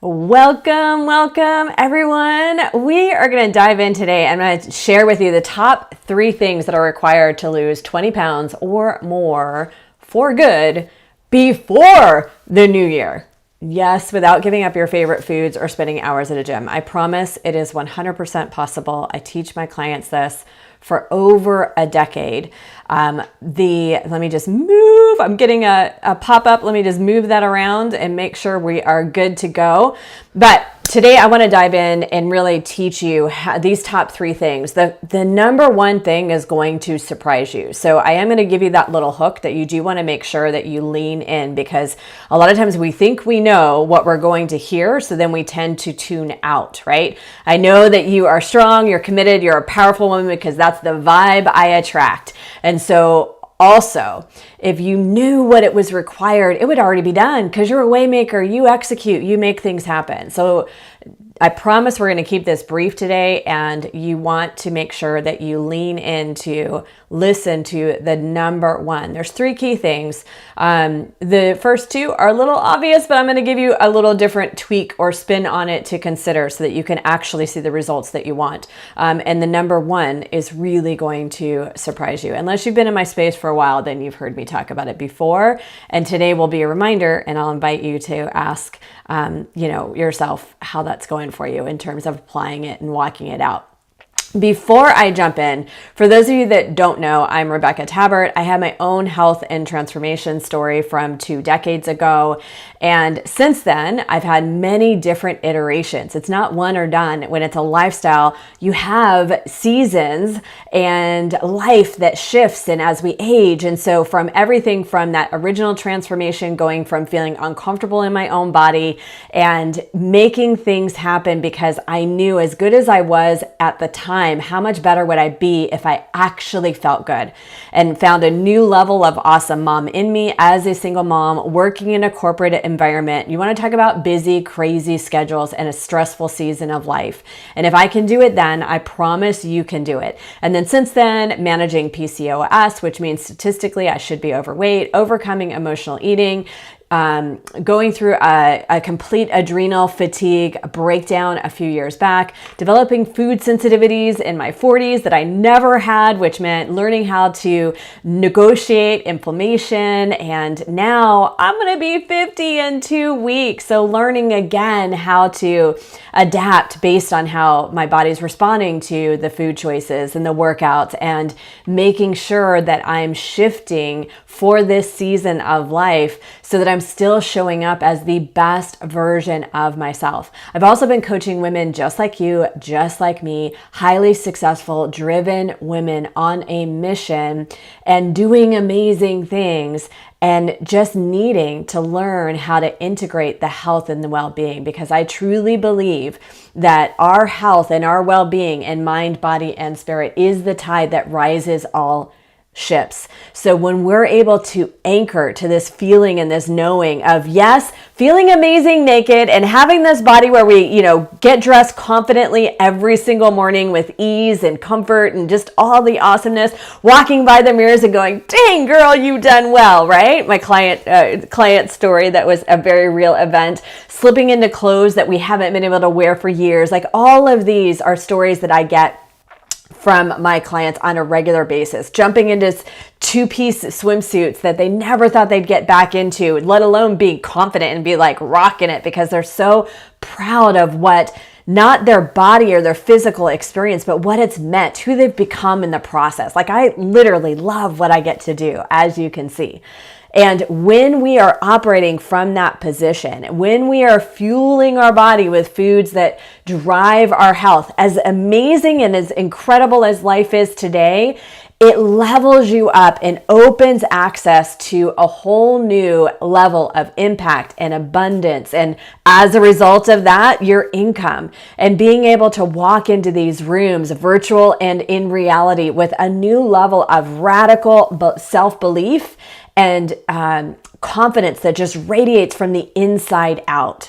Welcome everyone. We are going to dive in today. I'm going to share with you the top 3 things that are required to lose 20 pounds or more for good before the new year. Yes, without giving up your favorite foods or spending hours at a gym. I promise it is 100% possible. I teach my clients this for over a decade. Let me just move. I'm getting a pop-up. Let me just move that around and make sure we are good to go. But today I want to dive in and really teach you these top 3 things. The number one thing is going to surprise you. So I am going to give you that little hook that you do want to make sure that you lean in, because a lot of times we think we know what we're going to hear. So then we tend to tune out, right? I know that you are strong, you're committed, you're a powerful woman, because that's the vibe I attract. And so also, if you knew what it was required, it would already be done, because you're a way maker, you execute, you make things happen. So I promise we're going to keep this brief today, and you want to make sure that you lean into listen to the number one. There's 3 key things. The first 2 are a little obvious, but I'm going to give you a little different tweak or spin on it to consider so that you can actually see the results that you want. And the number 1 is really going to surprise you. Unless you've been in my space for a while, then you've heard me talk about it before. And today will be a reminder, and I'll invite you to ask yourself how that's going for you in terms of applying it and walking it out. Before I jump in, for those of you that don't know, I'm Rebecca Tabert. I have my own health and transformation story from 2 decades ago. And since then, I've had many different iterations. It's not one or done. When it's a lifestyle, you have seasons and life that shifts and as we age. And so from everything from that original transformation, going from feeling uncomfortable in my own body and making things happen because I knew, as good as I was at the time, how much better would I be if I actually felt good, and found a new level of awesome mom in me as a single mom working in a corporate environment. You want to talk about busy, crazy schedules and a stressful season of life. And if I can do it then, I promise you can do it. And then since then, managing PCOS, which means statistically I should be overweight, overcoming emotional eating, going through a complete adrenal fatigue breakdown a few years back, developing food sensitivities in my 40s that I never had, which meant learning how to negotiate inflammation. And now I'm going to be 50 in 2 weeks. So learning again how to adapt based on how my body's responding to the food choices and the workouts, and making sure that I'm shifting for this season of life so that I'm still showing up as the best version of myself. I've also been coaching women just like you, just like me, highly successful, driven women on a mission and doing amazing things, and just needing to learn how to integrate the health and the well-being, because I truly believe that our health and our well-being in mind, body, and spirit is the tide that rises all ships. So when we're able to anchor to this feeling and this knowing of, yes, feeling amazing naked and having this body where we, get dressed confidently every single morning with ease and comfort and just all the awesomeness, walking by the mirrors and going, dang girl, you done well, right? My client story that was a very real event, slipping into clothes that we haven't been able to wear for years. Like, all of these are stories that I get from my clients on a regular basis, jumping into 2-piece swimsuits that they never thought they'd get back into, let alone being confident and be like rocking it, because they're so proud of what, not their body or their physical experience, but what it's meant, who they've become in the process. Like, I literally love what I get to do, as you can see. And when we are operating from that position, when we are fueling our body with foods that drive our health, as amazing and as incredible as life is today, it levels you up and opens access to a whole new level of impact and abundance. And as a result of that, your income, and being able to walk into these rooms, virtual and in reality, with a new level of radical self-belief and confidence that just radiates from the inside out.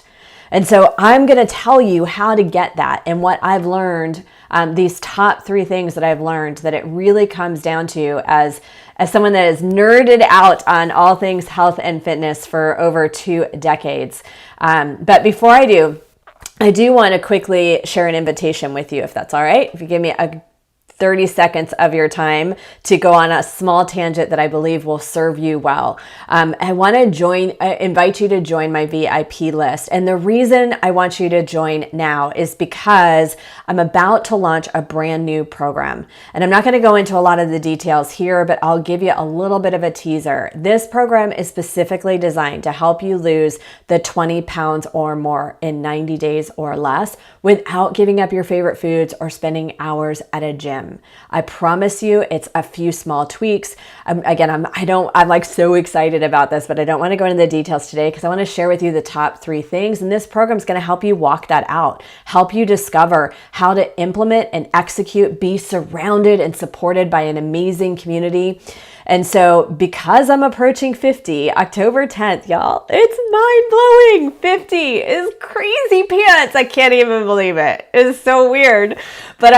And so I'm going to tell you how to get that and what I've learned these top 3 things that I've learned that it really comes down to as someone that is nerded out on all things health and fitness for over 2 decades. But before I do want to quickly share an invitation with you, if that's all right. If you give me a 30 seconds of your time to go on a small tangent that I believe will serve you well. I want to invite you to join my VIP list. And the reason I want you to join now is because I'm about to launch a brand new program. And I'm not going to go into a lot of the details here, but I'll give you a little bit of a teaser. This program is specifically designed to help you lose the 20 pounds or more in 90 days or less without giving up your favorite foods or spending hours at a gym. I promise you it's a few small tweaks. I'm like so excited about this, but I don't want to go into the details today because I want to share with you the top 3 things. And this program is going to help you walk that out, help you discover how to implement and execute, be surrounded and supported by an amazing community. And so because I'm approaching 50, October 10th, y'all, it's mind blowing. 50 is crazy pants. I can't even believe it. It's so weird. But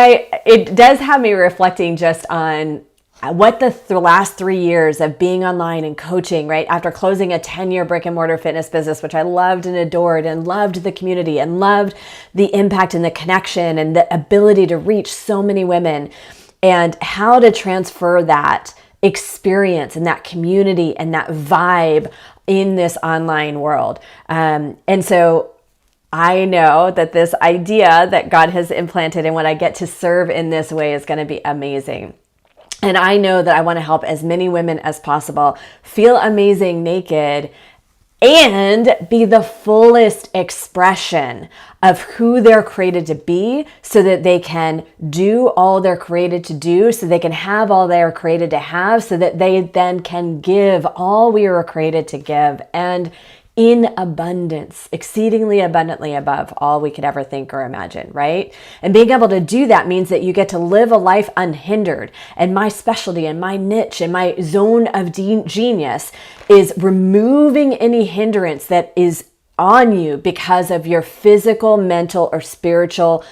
it does have me reflecting just on what the last 3 years of being online and coaching, right? After closing a 10-year brick and mortar fitness business, which I loved and adored and loved the community and loved the impact and the connection and the ability to reach so many women, and how to transfer that experience and that community and that vibe in this online world. And so I know that this idea that God has implanted and when I get to serve in this way is going to be amazing. And I know that I want to help as many women as possible feel amazing naked and be the fullest expression of who they're created to be so that they can do all they're created to do, so they can have all they're created to have, so that they then can give all we were created to give, and in abundance, exceedingly abundantly above all we could ever think or imagine, right? And being able to do that means that you get to live a life unhindered. And my specialty and my niche and my zone of genius is removing any hindrance that is on you because of your physical, mental, or spiritual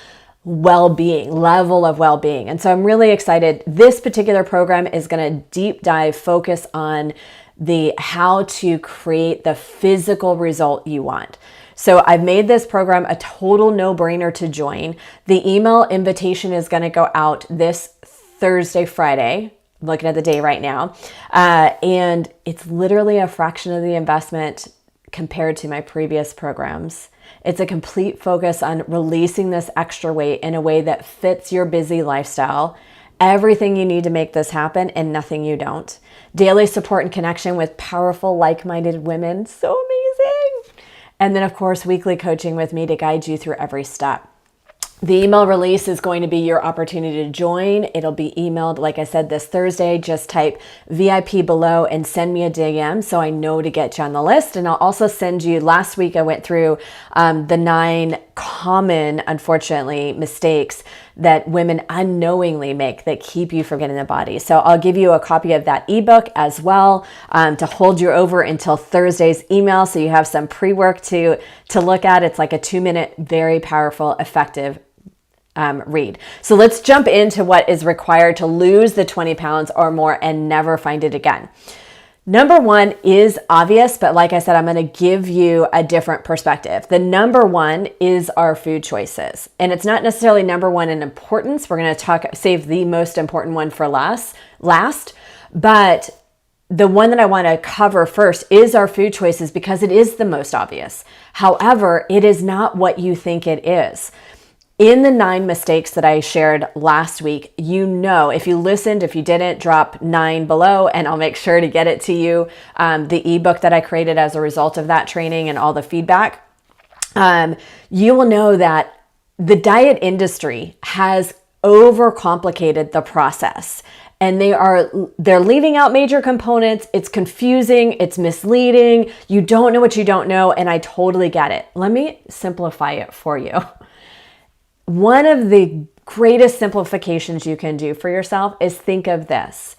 well-being, level of well-being. And so I'm really excited. This particular program is going to deep dive, focus on the how to create the physical result you want. So I've made this program a total no-brainer to join. The email invitation is going to go out this Thursday, Friday. I'm looking at the day right now. And it's literally a fraction of the investment compared to my previous programs. It's a complete focus on releasing this extra weight in a way that fits your busy lifestyle. Everything you need to make this happen and nothing you don't. Daily support and connection with powerful, like-minded women. So amazing. And then, of course, weekly coaching with me to guide you through every step. The email release is going to be your opportunity to join. It'll be emailed, like I said, this Thursday. Just type VIP below and send me a DM so I know to get you on the list. And I'll also send you, last week I went through the 9 common, unfortunately, mistakes that women unknowingly make that keep you from getting the body. So I'll give you a copy of that ebook as well to hold you over until Thursday's email. So you have some pre-work to look at. It's like a 2-minute, very powerful, effective read. So let's jump into what is required to lose the 20 pounds or more and never find it again. Number 1 is obvious, but like I said, I'm going to give you a different perspective. The number 1 is our food choices. And it's not necessarily number 1 in importance. We're going to save the most important one for last, but the one that I want to cover first is our food choices because it is the most obvious. However, it is not what you think it is. In the 9 mistakes that I shared last week, if you listened, if you didn't, drop 9 below and I'll make sure to get it to you. The ebook that I created as a result of that training and all the feedback, you will know that the diet industry has overcomplicated the process. And they're leaving out major components. It's confusing. It's misleading. You don't know what you don't know. And I totally get it. Let me simplify it for you. One of the greatest simplifications you can do for yourself is think of this.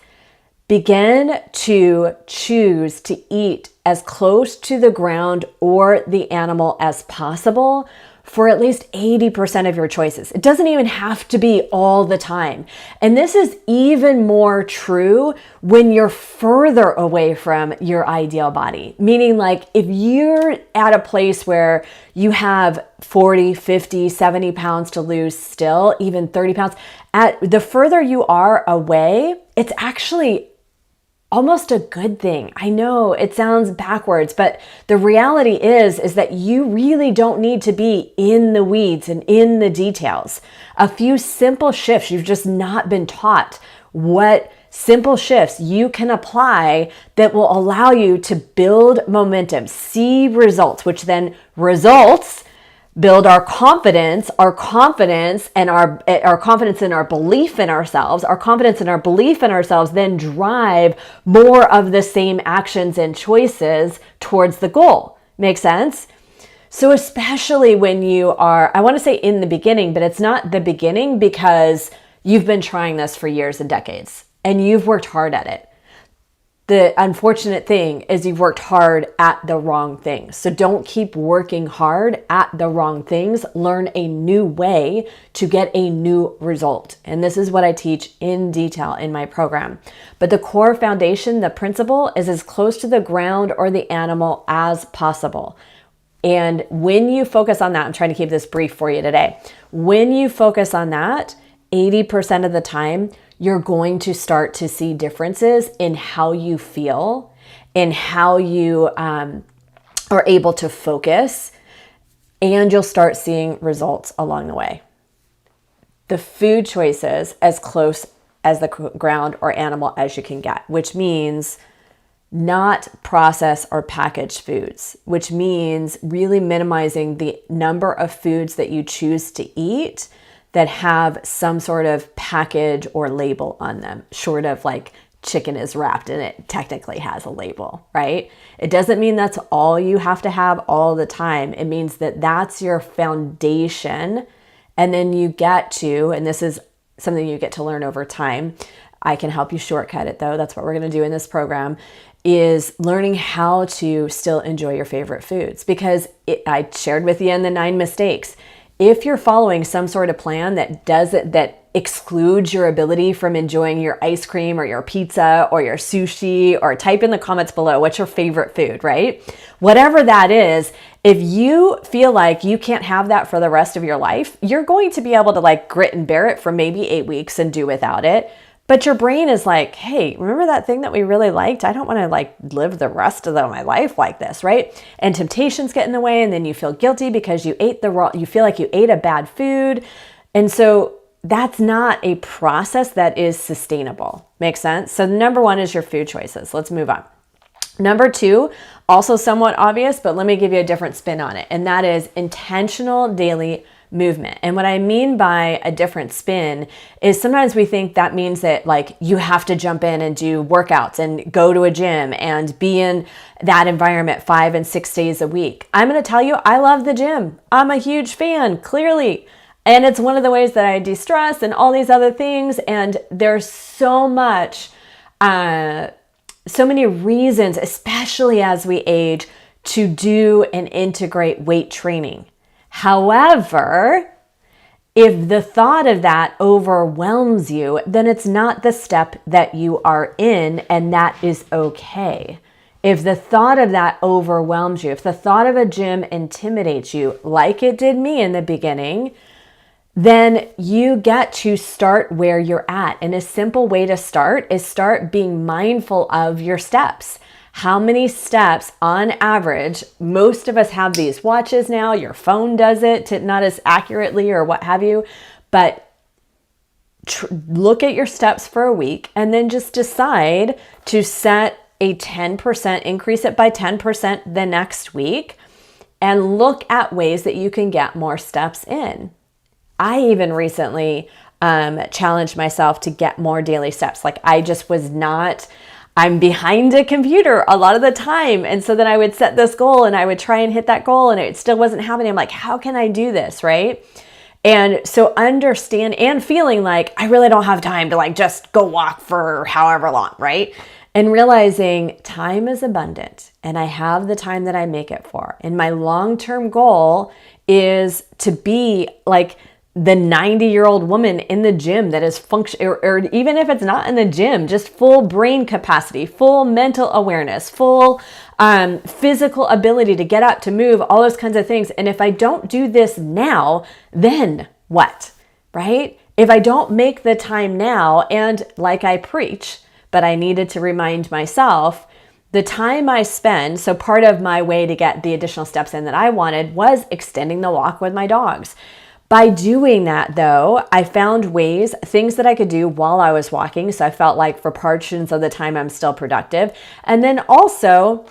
Begin to choose to eat as close to the ground or the animal as possible for at least 80% of your choices. It doesn't even have to be all the time. And this is even more true when you're further away from your ideal body. Meaning, like, if you're at a place where you have 40, 50, 70 pounds to lose still, even 30 pounds, the further you are away, it's actually almost a good thing. I know it sounds backwards, but the reality is that you really don't need to be in the weeds and in the details. A few simple shifts, you've just not been taught what simple shifts you can apply that will allow you to build momentum, see results, which then results build our confidence and our confidence in our belief in ourselves. Our confidence in our belief in ourselves then drive more of the same actions and choices towards the goal. Make sense? So especially when you are, I want to say in the beginning, but it's not the beginning because you've been trying this for years and decades and you've worked hard at it. The unfortunate thing is you've worked hard at the wrong things. So don't keep working hard at the wrong things. Learn a new way to get a new result. And this is what I teach in detail in my program. But the core foundation, the principle, is as close to the ground or the animal as possible. And when you focus on that, I'm trying to keep this brief for you today. When you focus on that, 80% of the time, you're going to start to see differences in how you feel, in how you are able to focus, and you'll start seeing results along the way. The food choices as close as the ground or animal as you can get, which means not processed or packaged foods, which means really minimizing the number of foods that you choose to eat that have some sort of package or label on them, short of like chicken is wrapped and it technically has a label, right? It doesn't mean that's all you have to have all the time. It means that that's your foundation. And then you get to, and this is something you get to learn over time. I can help you shortcut it though. That's what we're going to do in this program, is learning how to still enjoy your favorite foods. Because I shared with you in the 9 mistakes. If you're following some sort of plan that excludes your ability from enjoying your ice cream or your pizza or your sushi, or type in the comments below what's your favorite food, right? Whatever that is, if you feel like you can't have that for the rest of your life, you're going to be able to like grit and bear it for maybe 8 weeks and do without it. But your brain is like, hey, remember that thing that we really liked? I don't want to like live the rest of my life like this, right? And temptations get in the way, and then you feel guilty because you feel like you ate a bad food. And so that's not a process that is sustainable. Makes sense? So number 1 is your food choices. Let's move on. Number 2, also somewhat obvious, but let me give you a different spin on it. And that is intentional daily movement. And what I mean by a different spin is sometimes we think that means that like you have to jump in and do workouts and go to a gym and be in that environment 5 and 6 days a week. I'm going to tell you, I love the gym. I'm a huge fan, clearly. And it's one of the ways that I de-stress and all these other things. And there's so many reasons, especially as we age, to do and integrate weight training. However, if the thought of that overwhelms you, then it's not the step that you are in, and that is okay. If the thought of that overwhelms you, if the thought of a gym intimidates you, like it did me in the beginning, then you get to start where you're at. And a simple way to start is start being mindful of your steps. How many steps on average? Most of us have these watches now. Your phone does it, not as accurately or what have you, but look at your steps for a week and then just decide to set a 10%, increase it by 10% the next week, and look at ways that you can get more steps in. I even recently challenged myself to get more daily steps. Like I'm behind a computer a lot of the time. And so then I would set this goal and I would try and hit that goal and it still wasn't happening. I'm like, how can I do this, right? And so understand and feeling like I really don't have time to like just go walk for however long, right? and realizing time is abundant and I have the time that I make it for. And my long-term goal is to be like the 90-year-old woman in the gym that is or even if it's not in the gym, just full brain capacity, full mental awareness, full physical ability to get up, to move, all those kinds of things. And if I don't do this now, then what, right? If I don't make the time now, and like I preach, but I needed to remind myself, the time I spend, so part of my way to get the additional steps in that I wanted was extending the walk with my dogs. By doing that, though, I found ways, things that I could do while I was walking. So I felt like for portions of the time, I'm still productive. And then also,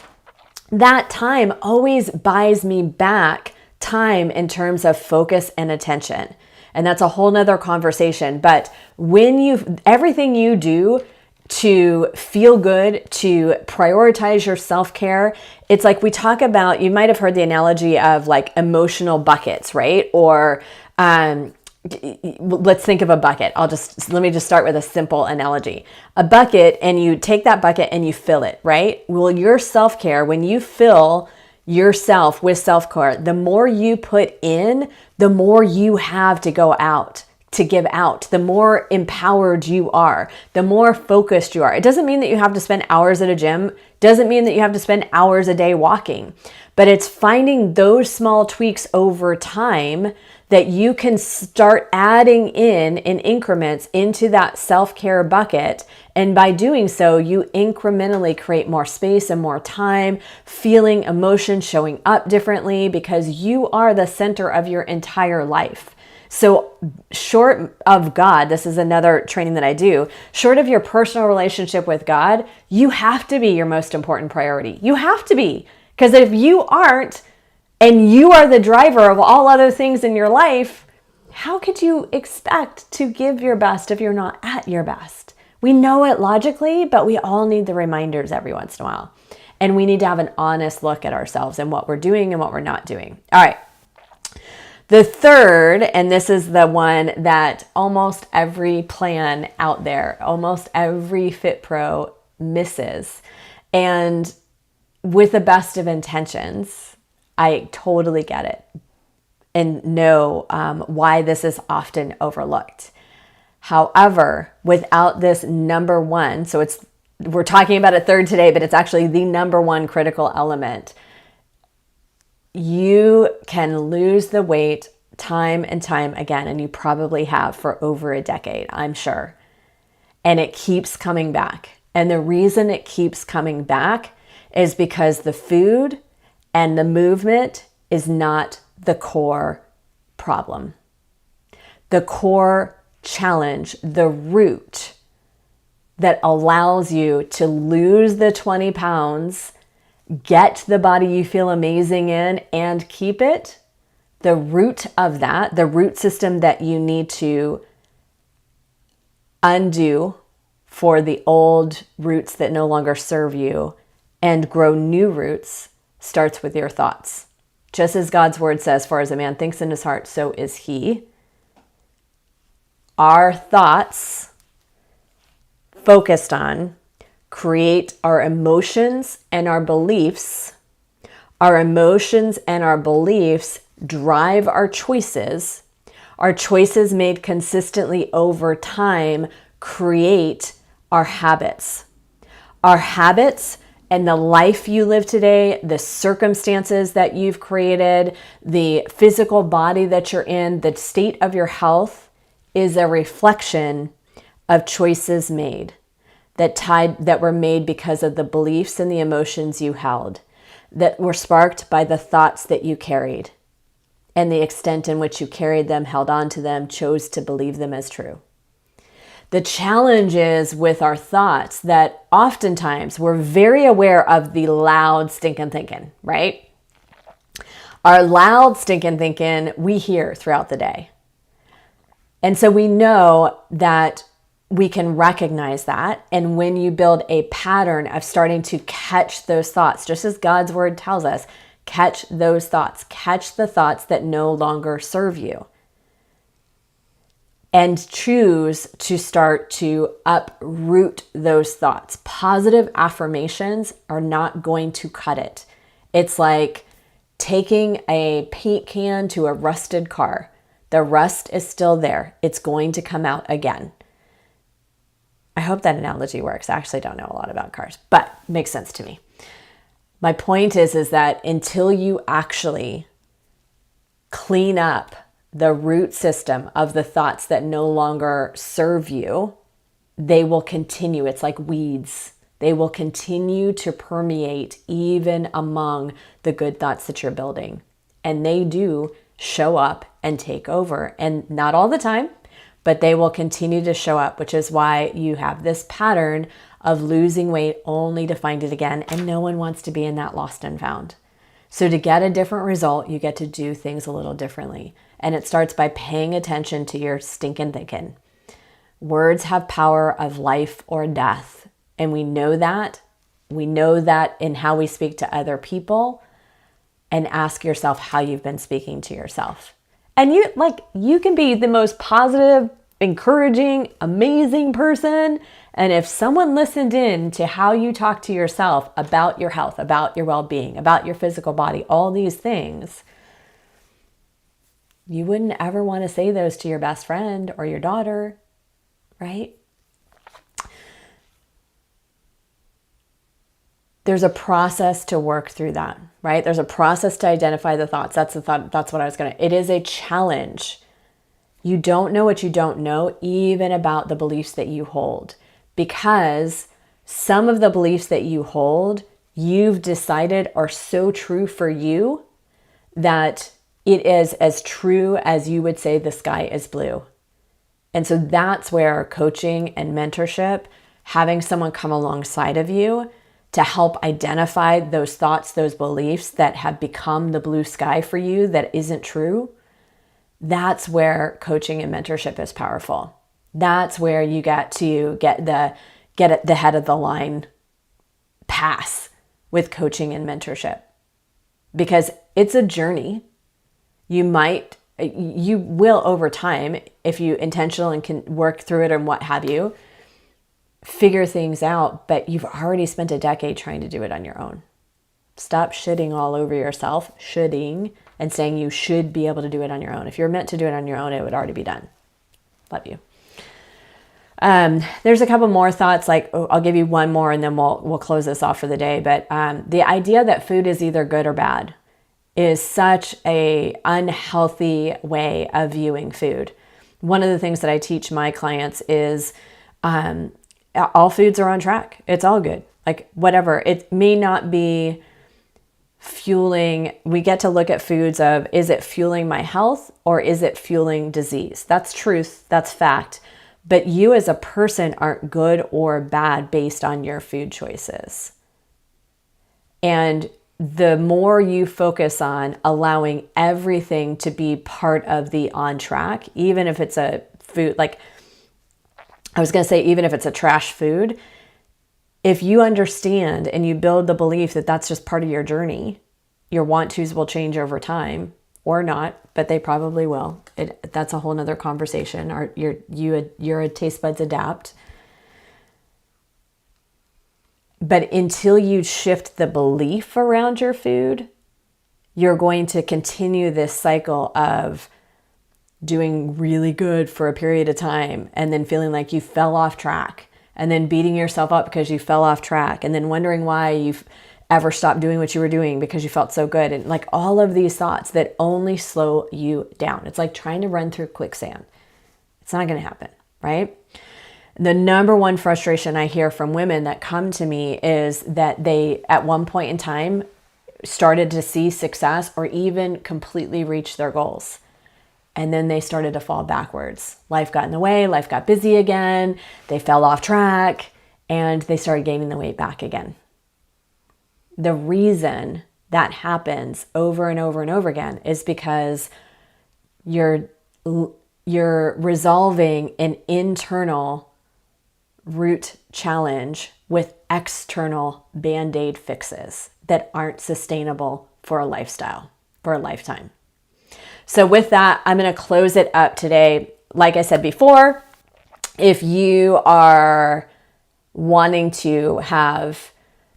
that time always buys me back time in terms of focus and attention. And that's a whole nother conversation. But when everything you do to feel good, to prioritize your self-care, it's like we talk about, you might have heard the analogy of like emotional buckets, right? Or let's think of a bucket. Let me just start with a simple analogy. A bucket, and you take that bucket and you fill it, right? Well, your self-care, when you fill yourself with self-care, the more you put in, the more you have to go out, to give out, the more empowered you are, the more focused you are. It doesn't mean that you have to spend hours at a gym, doesn't mean that you have to spend hours a day walking, but it's finding those small tweaks over time that you can start adding in increments into that self-care bucket. And by doing so, you incrementally create more space and more time, feeling emotion showing up differently because you are the center of your entire life. So short of God, this is another training that I do, short of your personal relationship with God, you have to be your most important priority. You have to be. Because if you aren't, and you are the driver of all other things in your life, how could you expect to give your best if you're not at your best? We know it logically, but we all need the reminders every once in a while. And we need to have an honest look at ourselves and what we're doing and what we're not doing. All right. The third, and this is the one that almost every plan out there, almost every Fit Pro misses. And with the best of intentions, I totally get it and know why this is often overlooked. However, without this number one, so we're talking about a third today, but it's actually the number one critical element. You can lose the weight time and time again, and you probably have for over a decade, I'm sure. And it keeps coming back. And the reason it keeps coming back is because the food and the movement is not the core problem. The core challenge, the root that allows you to lose the 20 pounds, get the body you feel amazing in, and keep it, the root of that, the root system that you need to undo for the old roots that no longer serve you and grow new roots, starts with your thoughts. Just as God's word says, for as a man thinks in his heart, so is he. Our thoughts focused on create our emotions and our beliefs. Our emotions and our beliefs drive our choices. Our choices made consistently over time create our habits. Our habits and the life you live today, the circumstances that you've created, the physical body that you're in, the state of your health is a reflection of choices made that were made because of the beliefs and the emotions you held, that were sparked by the thoughts that you carried and the extent in which you carried them, held on to them, chose to believe them as true. The challenge is with our thoughts that oftentimes we're very aware of the loud stinking thinking, right? Our loud stinking thinking we hear throughout the day. And so we know that we can recognize that. And when you build a pattern of starting to catch those thoughts, just as God's word tells us, catch those thoughts, catch the thoughts that no longer serve you. and choose to start to uproot those thoughts. Positive affirmations are not going to cut it. It's like taking a paint can to a rusted car. The rust is still there. It's going to come out again. I hope that analogy works. I actually don't know a lot about cars, but it makes sense to me. My point is that until you actually clean up the root system of the thoughts that no longer serve you, they will continue. It's like weeds. They will continue to permeate even among the good thoughts that you're building. And they do show up and take over. And not all the time, but they will continue to show up, which is why you have this pattern of losing weight only to find it again. And no one wants to be in that lost and found. So to get a different result, you get to do things a little differently. And it starts by paying attention to your stinking thinking. Words have power of life or death. And we know that. We know that in how we speak to other people. And ask yourself how you've been speaking to yourself. And you can be the most positive, encouraging, amazing person. And if someone listened in to how you talk to yourself about your health, about your well-being, about your physical body, all these things, you wouldn't ever want to say those to your best friend or your daughter, right? There's a process to work through that, right? There's a process to identify the thoughts. That's what I was it is a challenge. You don't know what you don't know, even about the beliefs that you hold, because some of the beliefs that you hold, you've decided are so true for you that it is as true as you would say the sky is blue. And so that's where coaching and mentorship, having someone come alongside of you to help identify those thoughts, those beliefs that have become the blue sky for you that isn't true, that's where coaching and mentorship is powerful. That's where you get to get the head of the line pass with coaching and mentorship, because it's a journey. You will over time, if you intentionally can work through it and what have you, figure things out, but you've already spent a decade trying to do it on your own. Stop shitting all over yourself, and saying you should be able to do it on your own. If you're meant to do it on your own, it would already be done. Love you. There's a couple more thoughts, I'll give you one more and then we'll close this off for the day. But the idea that food is either good or bad is such a unhealthy way of viewing food. One of the things that I teach my clients is all foods are on track. It's all good. Whatever. It may not be fueling. We get to look at foods of, is it fueling my health or is it fueling disease? That's truth. That's fact. But you as a person aren't good or bad based on your food choices. And the more you focus on allowing everything to be part of the on track, even if it's a food, even if it's a trash food, if you understand and you build the belief that that's just part of your journey, your want-tos will change over time or not, but they probably will. That's a whole nother conversation. Your taste buds adapt. But until you shift the belief around your food, you're going to continue this cycle of doing really good for a period of time and then feeling like you fell off track and then beating yourself up because you fell off track and then wondering why you've ever stopped doing what you were doing because you felt so good. And all of these thoughts that only slow you down. It's like trying to run through quicksand. It's not going to happen, right? The number one frustration I hear from women that come to me is that they, at one point in time, started to see success or even completely reach their goals. And then they started to fall backwards. Life got in the way, life got busy again, they fell off track, and they started gaining the weight back again. The reason that happens over and over and over again is because you're resolving an internal root challenge with external band-aid fixes that aren't sustainable for a lifestyle, for a lifetime. So with that, I'm going to close it up today. like I said before, if you are wanting to have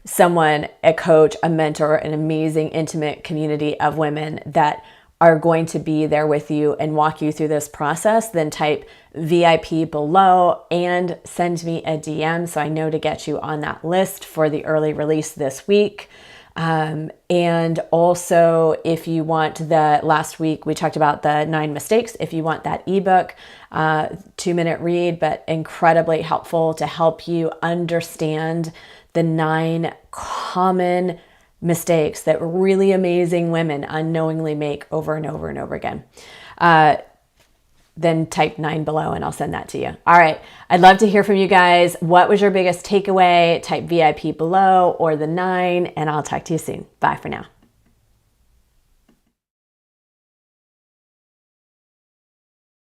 someone, a coach, a mentor, an amazing, intimate community of women that are going to be there with you and walk you through this process, then type VIP below and send me a DM so I know to get you on that list for the early release this week. And also, if you want last week we talked about the 9 mistakes. If you want that ebook, 2-minute read, but incredibly helpful to help you understand the 9 common mistakes that really amazing women unknowingly make over and over and over again. Then type 9 below and I'll send that to you. All right. I'd love to hear from you guys. What was your biggest takeaway? Type VIP below or the 9, and I'll talk to you soon. Bye for now.